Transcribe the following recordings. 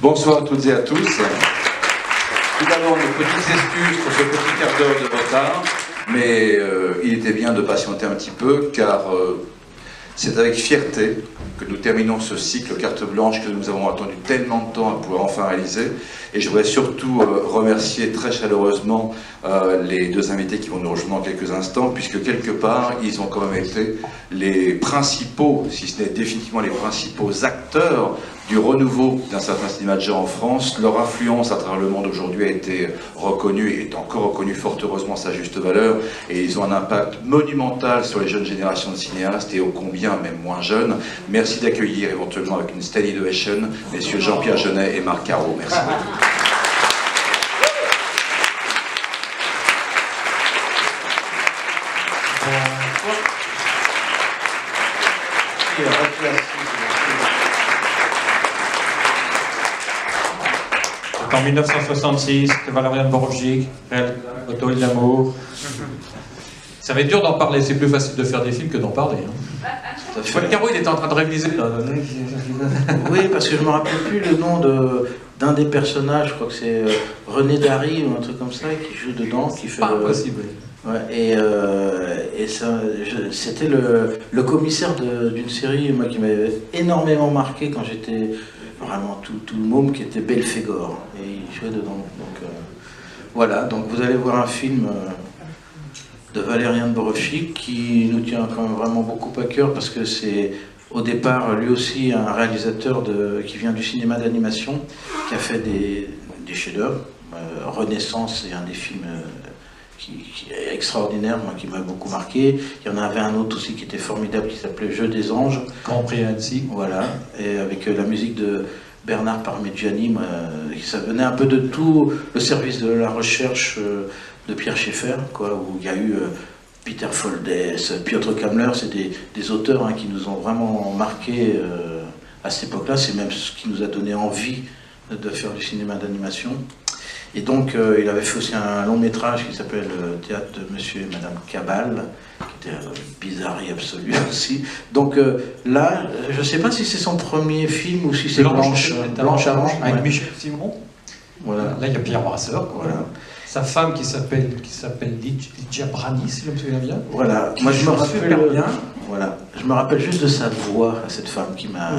Bonsoir à toutes et à tous. Tout d'abord, nos petites excuses pour ce petit quart d'heure de retard, mais il était bien de patienter un petit peu, car c'est avec fierté que nous terminons ce cycle carte blanche que nous avons attendu tellement de temps à pouvoir enfin réaliser. Et je voudrais surtout remercier très chaleureusement les deux invités qui vont nous rejoindre dans quelques instants, puisque quelque part, ils ont quand même été les principaux, si ce n'est définitivement les principaux acteurs du renouveau d'un certain cinéma de genre en France. Leur influence à travers le monde aujourd'hui a été reconnue et est encore reconnue fort heureusement à sa juste valeur, et ils ont un impact monumental sur les jeunes générations de cinéastes et ô combien même moins jeunes. Merci d'accueillir éventuellement avec une standing ovation messieurs Jean-Pierre Jeunet et Marc Caro. Merci beaucoup. En 1966, que Valérian Borowczyk, Otto et l'amour. Ça va être dur d'en parler, c'est plus facile de faire des films que d'en parler. Paul Caro, il était en train de réviser. Oui, parce que je ne me rappelle plus le nom d'un des personnages, je crois que c'est René Dary ou un truc comme ça, qui joue dedans. Qui fait, pas impossible. Ouais, et c'était le commissaire d'une série moi, qui m'avait énormément marqué quand j'étais vraiment tout le môme, qui était Belphégor, et il jouait dedans. Donc voilà, donc vous allez voir un film de Valérian Borowczyk qui nous tient quand même vraiment beaucoup à cœur, parce que c'est au départ lui aussi un réalisateur qui vient du cinéma d'animation, qui a fait des chefs-d'œuvre. Renaissance est un des films qui est extraordinaire, moi, qui m'a beaucoup marqué. Il y en avait un autre aussi qui était formidable, qui s'appelait Jeu des anges. Grand Prix à Annecy. Voilà, et avec la musique de Bernard Parmigiani, ça venait un peu de tout le service de la recherche de Pierre Schaeffer, quoi, où il y a eu Peter Foldès, Piotr Kamler, c'est des auteurs qui nous ont vraiment marqué à cette époque-là. C'est même ce qui nous a donné envie de faire du cinéma d'animation. Et donc, il avait fait aussi un long métrage qui s'appelle Théâtre de Monsieur et Madame Cabal, qui était bizarrerie absolue aussi. Donc là, je ne sais pas si c'est son premier film ou si c'est Blanche avant. Avec Michel Simon. Voilà. Là, il y a Pierre Brasseur. Voilà. Sa femme qui s'appelle Lydia Brani, si je me souviens bien. Voilà. Moi, je me rappelle bien. Voilà. Je me rappelle juste de sa voix, à cette femme qui m'a,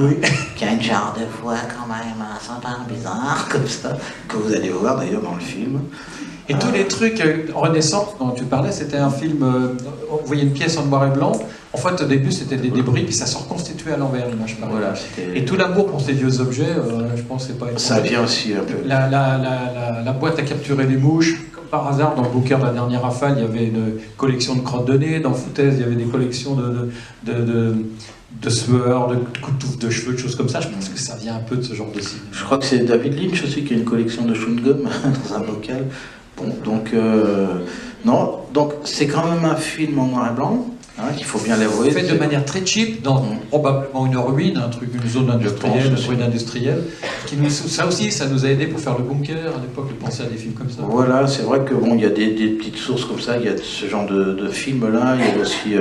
qui a une genre de voix quand même sympa, bizarre, comme ça, que vous allez voir d'ailleurs dans le film. Et tous les trucs Renaissance dont tu parlais, c'était un film, on voyait une pièce en noir et blanc. En fait, au début, c'était des débris, puis ça se reconstituait à l'envers, l'image. Voilà, et tout l'amour pour ces vieux objets, je pense que c'est pas... Ça vient aussi un peu. La boîte à capturer les mouches. Comme par hasard, dans le bouquin de la dernière rafale, il y avait une collection de crottes de nez. Dans Foutaise, il y avait des collections de sueurs, de coups de cheveux, de choses comme ça. Je pense que ça vient un peu de ce genre de cinéma. Je crois que c'est David Lynch aussi qui a une collection de chewing-gum dans un bocal. Bon, donc, non, donc c'est quand même un film en noir et blanc, qu'il faut bien l'avouer. Fait de manière très cheap, dans probablement une ruine, une zone industrielle, ça aussi, ça nous a aidé pour faire le bunker à l'époque, de penser à des films comme ça. Voilà, c'est vrai que bon, il y a des petites sources comme ça, il y a ce genre de films-là, il y a aussi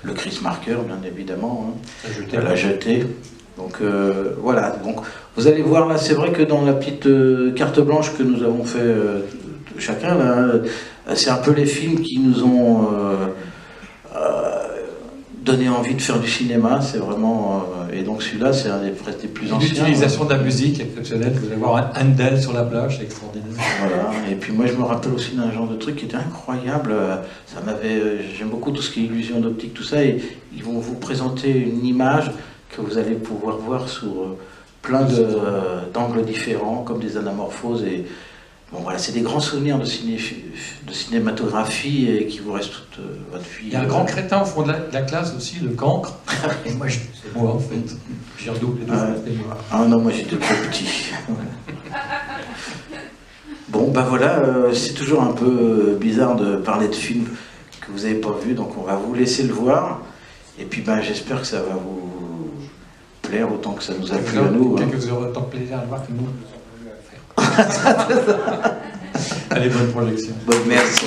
le Chris Marker, bien évidemment, La Jetée. Donc voilà, donc vous allez voir là, c'est vrai que dans la petite carte blanche que nous avons fait chacun, là, c'est un peu les films qui nous ont donné envie de faire du cinéma, c'est vraiment... et donc celui-là, c'est un des plus anciens. L'utilisation de la musique exceptionnelle, vous allez voir Handel sur la plage, c'est extraordinaire. Voilà, et puis moi je me rappelle aussi d'un genre de truc qui était incroyable, ça m'avait... J'aime beaucoup tout ce qui est illusion d'optique, tout ça, et ils vont vous présenter une image que vous allez pouvoir voir sur plein d'angles différents, comme des anamorphoses, et bon voilà, c'est des grands souvenirs de cinématographie et qui vous restent toute votre vie. Il y a un grand crétin au fond de la classe aussi, le cancre. Et moi, c'est moi en fait. J'ai redoublé deux fois, c'était moi. Ah non, moi j'étais trop petit. Bon, ben voilà, c'est toujours un peu bizarre de parler de films que vous n'avez pas vus, donc on va vous laisser le voir. Et puis ben j'espère que ça va vous plaire autant que ça nous a plu à nous. Que vous aurez autant de plaisir à le voir que nous. Allez, bonne projection. Bon, merci.